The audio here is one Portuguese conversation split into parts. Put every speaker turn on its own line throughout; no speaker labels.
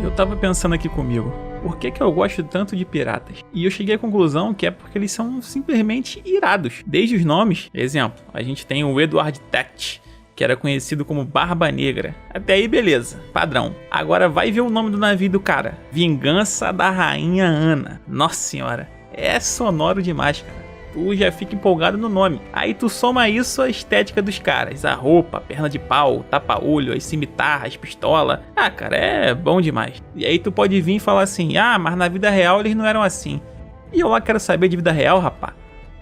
Eu tava pensando aqui comigo, por que eu gosto tanto de piratas? E eu cheguei à conclusão que é porque eles são simplesmente irados. Desde os nomes, exemplo, a gente tem o Edward Techt, que era conhecido como Barba Negra. Até aí beleza, padrão. Agora vai ver o nome do navio do cara. Vingança da Rainha Ana. Nossa senhora, é sonoro demais, cara. Tu já fica empolgado no nome. Aí tu soma isso à estética dos caras. A roupa, a perna de pau, tapa-olho, as cimitarras, pistola. Ah, cara, é bom demais. E aí tu pode vir e falar assim, ah, mas na vida real eles não eram assim. E eu lá quero saber de vida real, rapá.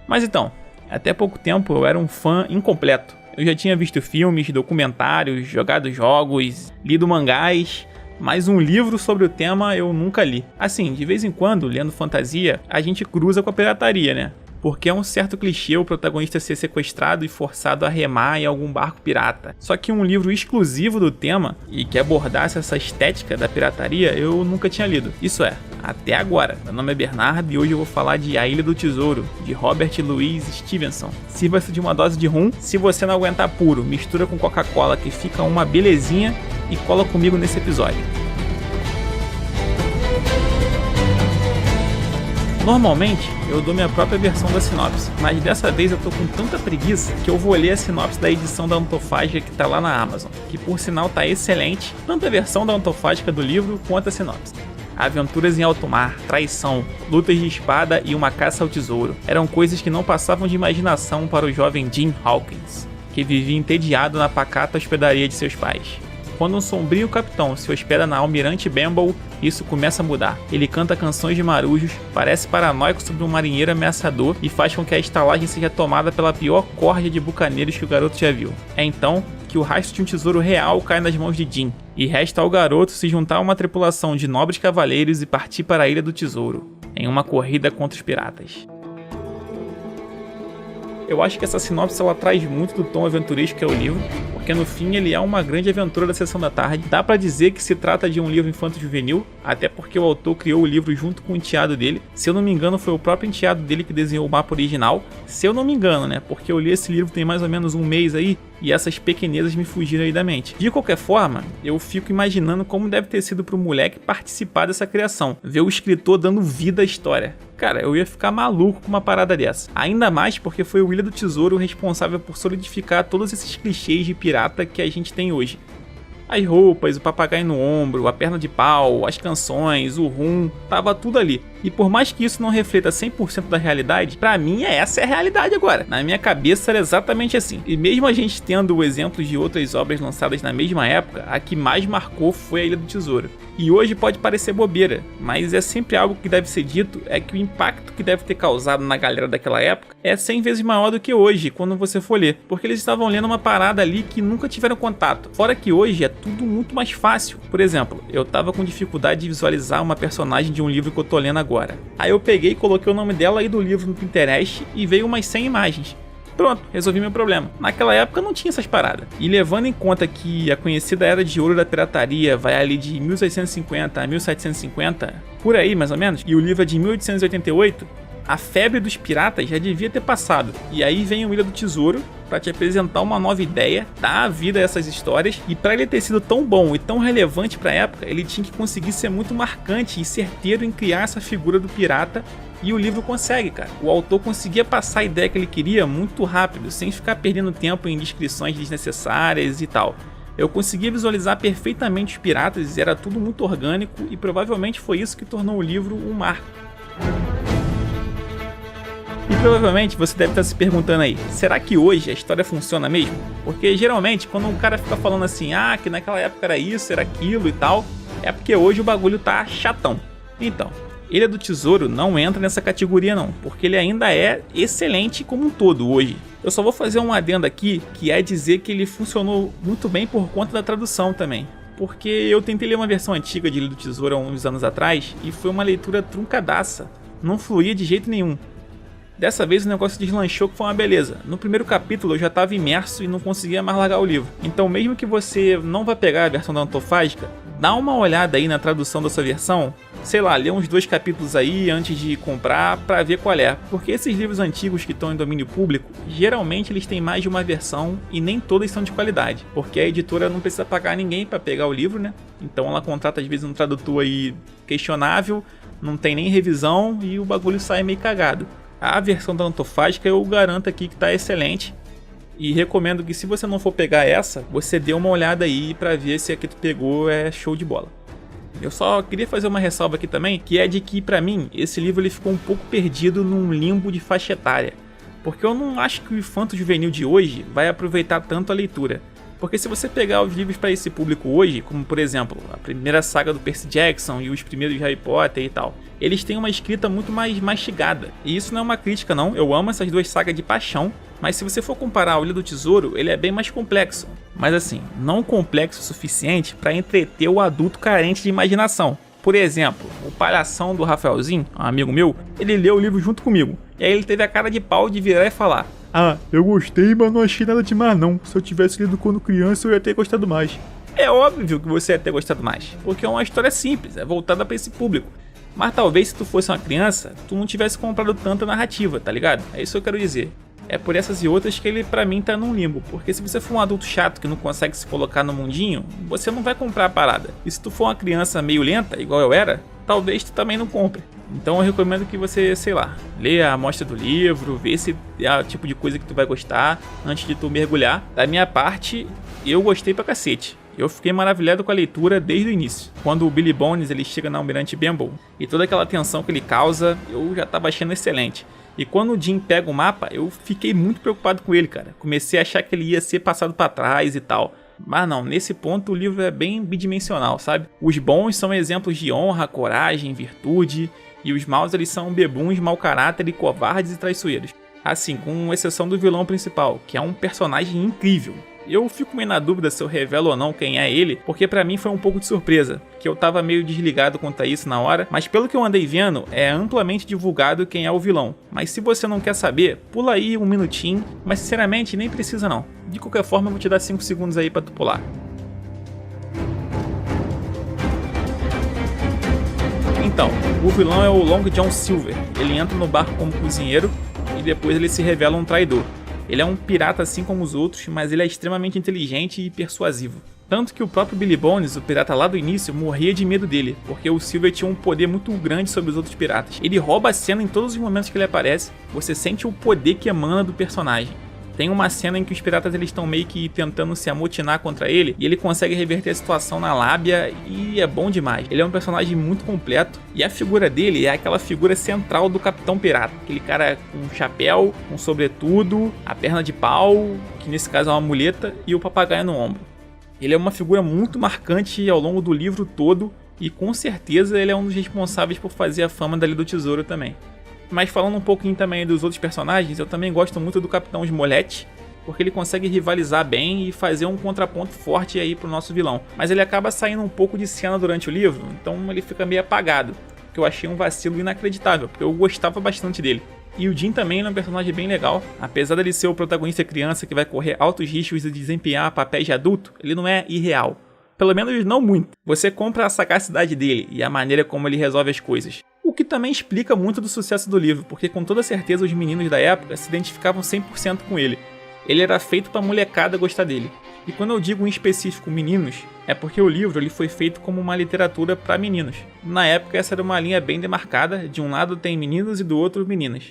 Mas então, até pouco tempo eu era um fã incompleto. Eu já tinha visto filmes, documentários, jogado jogos, lido mangás, mas um livro sobre o tema eu nunca li. Assim, de vez em quando, lendo fantasia, a gente cruza com a pirataria, né? Porque é um certo clichê o protagonista ser sequestrado e forçado a remar em algum barco pirata. Só que um livro exclusivo do tema e que abordasse essa estética da pirataria eu nunca tinha lido. Isso é, até agora. Meu nome é Bernardo e hoje eu vou falar de A Ilha do Tesouro, de Robert Louis Stevenson. Sirva-se de uma dose de rum. Se você não aguentar puro, mistura com Coca-Cola que fica uma belezinha e cola comigo nesse episódio. Normalmente, eu dou minha própria versão da sinopse, mas dessa vez eu tô com tanta preguiça que eu vou ler a sinopse da edição da Antofágica que tá lá na Amazon, que por sinal tá excelente, tanto a versão da Antofágica do livro quanto a sinopse. Aventuras em alto mar, traição, lutas de espada e uma caça ao tesouro eram coisas que não passavam de imaginação para o jovem Jim Hawkins, que vivia entediado na pacata hospedaria de seus pais. Quando um sombrio capitão se hospeda na Almirante Benbow, isso começa a mudar. Ele canta canções de marujos, parece paranoico sobre um marinheiro ameaçador e faz com que a estalagem seja tomada pela pior corja de bucaneiros que o garoto já viu. É então que o rastro de um tesouro real cai nas mãos de Jim, e resta ao garoto se juntar a uma tripulação de nobres cavaleiros e partir para a Ilha do Tesouro, em uma corrida contra os piratas. Eu acho que essa sinopse ela traz muito do tom aventuresco que é o livro, porque no fim ele é uma grande aventura da sessão da tarde. Dá pra dizer que se trata de um livro infanto-juvenil, até porque o autor criou o livro junto com o enteado dele. Se eu não me engano, foi o próprio enteado dele que desenhou o mapa original. Se eu não me engano, né? Porque eu li esse livro tem mais ou menos um mês aí, e essas pequenezas me fugiram aí da mente. De qualquer forma, eu fico imaginando como deve ter sido pro moleque participar dessa criação, ver o escritor dando vida à história. Cara, eu ia ficar maluco com uma parada dessa. Ainda mais porque foi o Ilha do Tesouro responsável por solidificar todos esses clichês de pirata que a gente tem hoje. As roupas, o papagaio no ombro, a perna de pau, as canções, o rum, tava tudo ali. E por mais que isso não reflita 100% da realidade, pra mim essa é a realidade agora. Na minha cabeça era exatamente assim. E mesmo a gente tendo exemplos de outras obras lançadas na mesma época, a que mais marcou foi a Ilha do Tesouro. E hoje pode parecer bobeira, mas é sempre algo que deve ser dito, é que o impacto que deve ter causado na galera daquela época é 100 vezes maior do que hoje, quando você for ler. Porque eles estavam lendo uma parada ali que nunca tiveram contato. Fora que hoje é tudo muito mais fácil. Por exemplo, eu tava com dificuldade de visualizar uma personagem de um livro que eu tô lendo agora. Aí eu peguei e coloquei o nome dela aí do livro no Pinterest e veio umas 100 imagens. Pronto, resolvi meu problema. Naquela época não tinha essas paradas. E levando em conta que a conhecida Era de Ouro da Pirataria vai ali de 1650 a 1750, por aí mais ou menos, e o livro é de 1888, a febre dos piratas já devia ter passado. E aí vem o Ilha do Tesouro para te apresentar uma nova ideia, dar a vida a essas histórias, e para ele ter sido tão bom e tão relevante para a época, ele tinha que conseguir ser muito marcante e certeiro em criar essa figura do pirata. E o livro consegue, cara. O autor conseguia passar a ideia que ele queria muito rápido, sem ficar perdendo tempo em descrições desnecessárias e tal. Eu conseguia visualizar perfeitamente os piratas, era tudo muito orgânico e provavelmente foi isso que tornou o livro um marco. E provavelmente você deve estar se perguntando aí, será que hoje a história funciona mesmo? Porque geralmente quando um cara fica falando assim, ah, que naquela época era isso, era aquilo e tal, é porque hoje o bagulho tá chatão. Então, Ilha do Tesouro não entra nessa categoria não, porque ele ainda é excelente como um todo hoje. Eu só vou fazer um adendo aqui, que é dizer que ele funcionou muito bem por conta da tradução também. Porque eu tentei ler uma versão antiga de Ilha do Tesouro há uns anos atrás, e foi uma leitura truncadaça, não fluía de jeito nenhum. Dessa vez o negócio deslanchou, que foi uma beleza. No primeiro capítulo eu já estava imerso e não conseguia mais largar o livro. Então mesmo que você não vá pegar a versão da Antofágica, dá uma olhada aí na tradução dessa versão. sei lá, ler uns 2 capítulos aí antes de comprar pra ver qual é. Porque esses livros antigos que estão em domínio público, geralmente eles têm mais de uma versão e nem todas são de qualidade. Porque a editora não precisa pagar ninguém pra pegar o livro, né? Então ela contrata às vezes um tradutor aí questionável, não tem nem revisão e o bagulho sai meio cagado. A versão da Antofágica eu garanto aqui que tá excelente. E recomendo que se você não for pegar essa, você dê uma olhada aí pra ver se a que tu pegou é show de bola. Eu só queria fazer uma ressalva aqui também, que é de que pra mim, esse livro ele ficou um pouco perdido num limbo de faixa etária. Porque eu não acho que o infanto juvenil de hoje vai aproveitar tanto a leitura. Porque se você pegar os livros para esse público hoje, como por exemplo, a primeira saga do Percy Jackson e os primeiros Harry Potter e tal, eles têm uma escrita muito mais mastigada. E isso não é uma crítica não, eu amo essas 2 sagas de paixão, mas se você for comparar o Ilha do Tesouro, ele é bem mais complexo. Mas assim, não complexo o suficiente para entreter o adulto carente de imaginação. Por exemplo, o palhação do Rafaelzinho, um amigo meu, ele leu o livro junto comigo. E aí ele teve a cara de pau de virar e falar: "Ah, eu gostei, mas não achei nada demais não. Se eu tivesse lido quando criança, eu ia ter gostado mais." É óbvio que você ia ter gostado mais, porque é uma história simples, é voltada para esse público. Mas talvez se tu fosse uma criança, tu não tivesse comprado tanta narrativa, tá ligado? É isso que eu quero dizer. É por essas e outras que ele pra mim tá num limbo, porque se você for um adulto chato que não consegue se colocar no mundinho, você não vai comprar a parada. E se tu for uma criança meio lenta, igual eu era, talvez tu também não compre. Então eu recomendo que você, sei lá, leia a amostra do livro, vê se é o tipo de coisa que tu vai gostar antes de tu mergulhar. Da minha parte, eu gostei pra cacete. Eu fiquei maravilhado com a leitura desde o início. Quando o Billy Bones ele chega na Almirante Benbow e toda aquela tensão que ele causa, eu já tava achando excelente. E quando o Jim pega o mapa, eu fiquei muito preocupado com ele, cara. Comecei a achar que ele ia ser passado pra trás e tal. Mas não, nesse ponto o livro é bem bidimensional, sabe? Os bons são exemplos de honra, coragem, virtude. E os maus eles são bebuns, mau caráter e covardes e traiçoeiros. Assim, com exceção do vilão principal, que é um personagem incrível. Eu fico meio na dúvida se eu revelo ou não quem é ele, porque pra mim foi um pouco de surpresa, que eu tava meio desligado quanto a isso na hora, mas pelo que eu andei vendo, é amplamente divulgado quem é o vilão. Mas se você não quer saber, pula aí um minutinho, mas sinceramente nem precisa não. De qualquer forma eu vou te dar 5 segundos aí pra tu pular. Então, o vilão é o Long John Silver. Ele entra no barco como cozinheiro e depois ele se revela um traidor. Ele é um pirata assim como os outros, mas ele é extremamente inteligente e persuasivo. Tanto que o próprio Billy Bones, o pirata lá do início, morria de medo dele, porque o Silver tinha um poder muito grande sobre os outros piratas. Ele rouba a cena em todos os momentos que ele aparece, você sente o poder que emana do personagem. Tem uma cena em que os piratas eles estão meio que tentando se amotinar contra ele e ele consegue reverter a situação na lábia e é bom demais. Ele é um personagem muito completo e a figura dele é aquela figura central do Capitão Pirata. Aquele cara com um chapéu, com sobretudo, a perna de pau, que nesse caso é uma muleta, e o papagaio no ombro. Ele é uma figura muito marcante ao longo do livro todo e com certeza ele é um dos responsáveis por fazer a fama da Ilha do Tesouro também. Mas falando um pouquinho também dos outros personagens, eu também gosto muito do Capitão Smollett, porque ele consegue rivalizar bem e fazer um contraponto forte aí pro nosso vilão. Mas ele acaba saindo um pouco de cena durante o livro, então ele fica meio apagado, que eu achei um vacilo inacreditável, porque eu gostava bastante dele. E o Jim também é um personagem bem legal, apesar dele ser o protagonista criança que vai correr altos riscos e desempenhar papéis de adulto, ele não é irreal. Pelo menos não muito. Você compra a sagacidade dele e a maneira como ele resolve as coisas. O que também explica muito do sucesso do livro, porque com toda certeza os meninos da época se identificavam 100% com ele. Ele era feito pra molecada gostar dele. E quando eu digo em específico meninos, é porque o livro ele foi feito como uma literatura para meninos. Na época essa era uma linha bem demarcada, de um lado tem meninos e do outro meninas.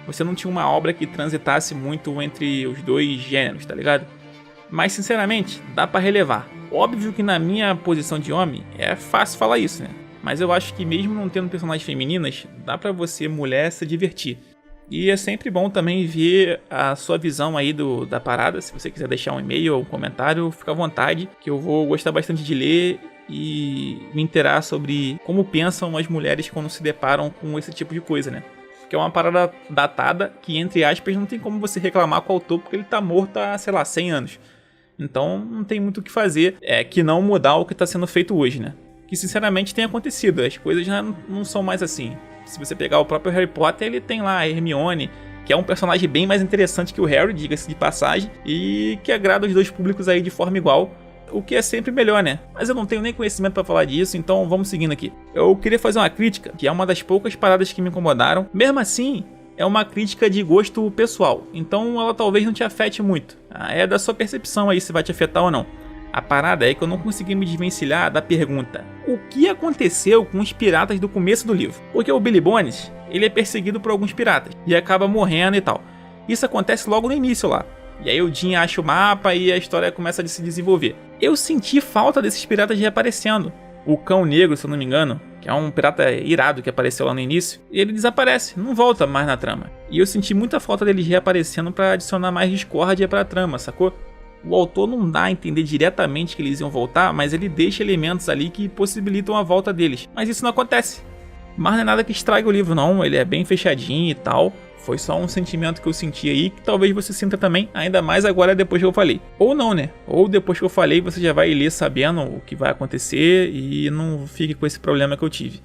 Você não tinha uma obra que transitasse muito entre os dois gêneros, tá ligado? Mas sinceramente, dá pra relevar. Óbvio que na minha posição de homem é fácil falar isso, né? Mas eu acho que mesmo não tendo personagens femininas, dá pra você, mulher, se divertir. E é sempre bom também ver a sua visão aí da parada. Se você quiser deixar um e-mail ou um comentário, fica à vontade, que eu vou gostar bastante de ler e me inteirar sobre como pensam as mulheres quando se deparam com esse tipo de coisa, né? Que é uma parada datada que, entre aspas, não tem como você reclamar com o autor porque ele tá morto há, sei lá, 100 anos. Então não tem muito o que fazer que não mudar o que tá sendo feito hoje, né? Que sinceramente tem acontecido, as coisas já não são mais assim. Se você pegar o próprio Harry Potter, ele tem lá a Hermione, que é um personagem bem mais interessante que o Harry, diga-se de passagem, e que agrada os dois públicos aí de forma igual. o que é sempre melhor, né? Mas eu não tenho nem conhecimento pra falar disso, então vamos seguindo aqui. Eu queria fazer uma crítica, que é uma das poucas paradas que me incomodaram. Mesmo assim, é uma crítica de gosto pessoal, então ela talvez não te afete muito. É da sua percepção aí se vai te afetar ou não. A parada é que eu não consegui me desvencilhar da pergunta: o que aconteceu com os piratas do começo do livro? Porque o Billy Bones, ele é perseguido por alguns piratas e acaba morrendo e tal. Isso acontece logo no início lá. E aí o Jim acha o mapa e a história começa a se desenvolver. Eu senti falta desses piratas reaparecendo. O Cão Negro, se eu não me engano, que é um pirata irado que apareceu lá no início, ele desaparece, não volta mais na trama. E eu senti muita falta deles reaparecendo pra adicionar mais discórdia pra trama, sacou? O autor não dá a entender diretamente que eles iam voltar, mas ele deixa elementos ali que possibilitam a volta deles. Mas isso não acontece. Mas não é nada que estrague o livro não, ele é bem fechadinho e tal. Foi só um sentimento que eu senti aí, que talvez você sinta também, ainda mais agora depois que eu falei. Ou não, né? Ou depois que eu falei você já vai ler sabendo o que vai acontecer e não fique com esse problema que eu tive.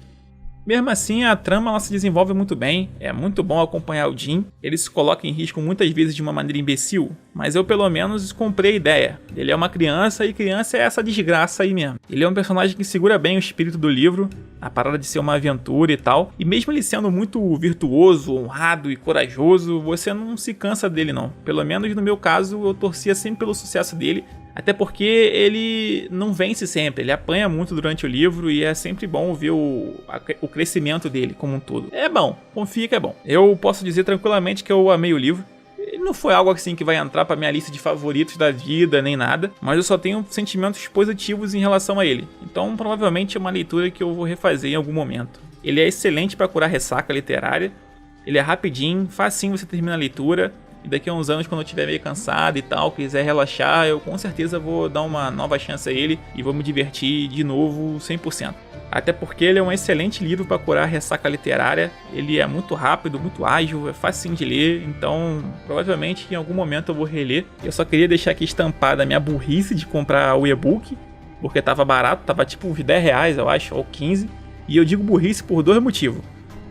Mesmo assim, a trama ela se desenvolve muito bem, é muito bom acompanhar o Jim, ele se coloca em risco muitas vezes de uma maneira imbecil, mas eu pelo menos comprei a ideia. Ele é uma criança e criança é essa desgraça aí mesmo. Ele é um personagem que segura bem o espírito do livro, a parada de ser uma aventura e tal, e mesmo ele sendo muito virtuoso, honrado e corajoso, você não se cansa dele não. Pelo menos no meu caso, eu torcia sempre pelo sucesso dele, até porque ele não vence sempre, ele apanha muito durante o livro e é sempre bom ver o crescimento dele como um todo. É bom, confia que é bom. Eu posso dizer tranquilamente que eu amei o livro. Ele não foi algo assim que vai entrar pra minha lista de favoritos da vida, nem nada, mas eu só tenho sentimentos positivos em relação a ele. Então provavelmente é uma leitura que eu vou refazer em algum momento. Ele é excelente pra curar ressaca literária, ele é rapidinho, facinho você termina a leitura. E daqui a uns anos, quando eu estiver meio cansado e tal, quiser relaxar, eu com certeza vou dar uma nova chance a ele e vou me divertir de novo 100%. Até porque ele é um excelente livro para curar ressaca literária, ele é muito rápido, muito ágil, é fácil de ler, então provavelmente em algum momento eu vou reler. Eu só queria deixar aqui estampada a minha burrice de comprar o e-book, porque tava barato, tava tipo uns 10 reais eu acho, ou 15, e eu digo burrice por dois motivos.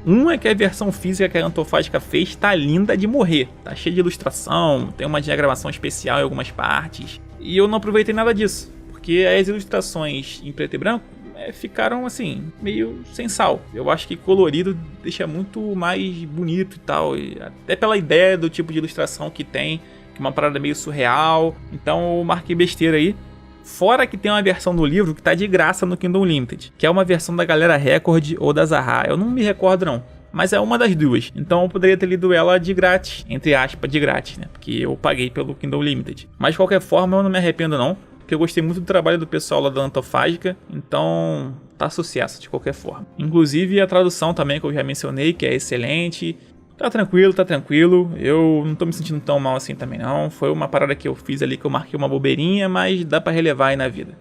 Um é que a versão física que a Antofágica fez tá linda de morrer, tá cheia de ilustração, tem uma diagramação especial em algumas partes, e eu não aproveitei nada disso, porque as ilustrações em preto e branco ficaram assim, meio sem sal. Eu acho que colorido deixa muito mais bonito e tal, e até pela ideia do tipo de ilustração que tem, que é uma parada meio surreal, então eu marquei besteira aí. Fora que tem uma versão do livro que tá de graça no Kindle Unlimited, que é uma versão da Galera Record ou da Zaha, eu não me recordo não, mas é uma das duas, então eu poderia ter lido ela de grátis, entre aspas de grátis, né, porque eu paguei pelo Kindle Unlimited. Mas de qualquer forma eu não me arrependo não, porque eu gostei muito do trabalho do pessoal lá da Antofágica, então tá sucesso de qualquer forma. Inclusive a tradução também que eu já mencionei, que é excelente. Tá tranquilo, eu não tô me sentindo tão mal assim também não, foi uma parada que eu fiz ali que eu marquei uma bobeirinha, mas dá pra relevar aí na vida.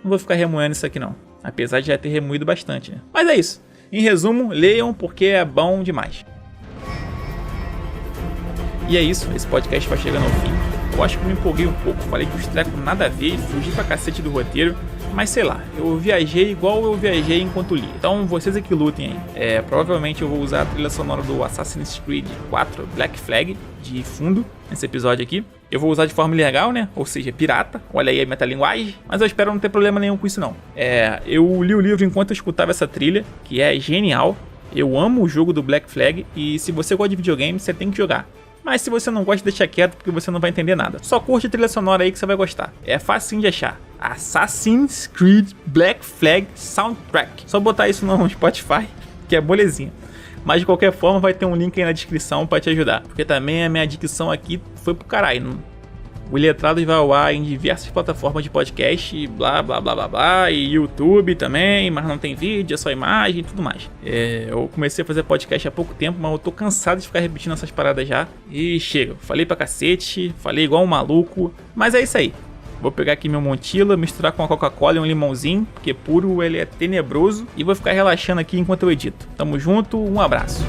Não vou ficar remoendo isso aqui não, apesar de já ter remoído bastante, né? Mas é isso, em resumo, leiam porque é bom demais. E é isso, esse podcast vai chegando ao fim. Eu acho que eu me empolguei um pouco, falei que os trecos nada a ver, fugi pra cacete do roteiro, mas sei lá, eu viajei igual eu viajei enquanto li. Então vocês é que lutem aí. Provavelmente eu vou usar a trilha sonora do Assassin's Creed 4 Black Flag de fundo nesse episódio aqui. Eu vou usar de forma ilegal, né? Ou seja, pirata. Olha aí a metalinguagem. Mas eu espero não ter problema nenhum com isso não. Eu li o livro enquanto eu escutava essa trilha, que é genial. Eu amo o jogo do Black Flag e se você gosta de videogame, você tem que jogar. Mas se você não gosta, deixa quieto porque você não vai entender nada. Só curte a trilha sonora aí que você vai gostar. É facinho de achar. Assassin's Creed Black Flag Soundtrack. Só botar isso no Spotify, que é molezinha. Mas de qualquer forma vai ter um link aí na descrição pra te ajudar. Porque também a minha dicção aqui foi pro caralho. O Iletrados vai ao ar em diversas plataformas de podcast, e blá blá blá blá blá, e YouTube também, mas não tem vídeo, é só imagem e tudo mais. Eu comecei a fazer podcast há pouco tempo, mas eu tô cansado de ficar repetindo essas paradas já. E chega, falei pra cacete, falei igual um maluco, mas é isso aí. Vou pegar aqui meu Montila, misturar com a Coca-Cola e um limãozinho, porque puro ele é tenebroso, e vou ficar relaxando aqui enquanto eu edito. Tamo junto, um abraço.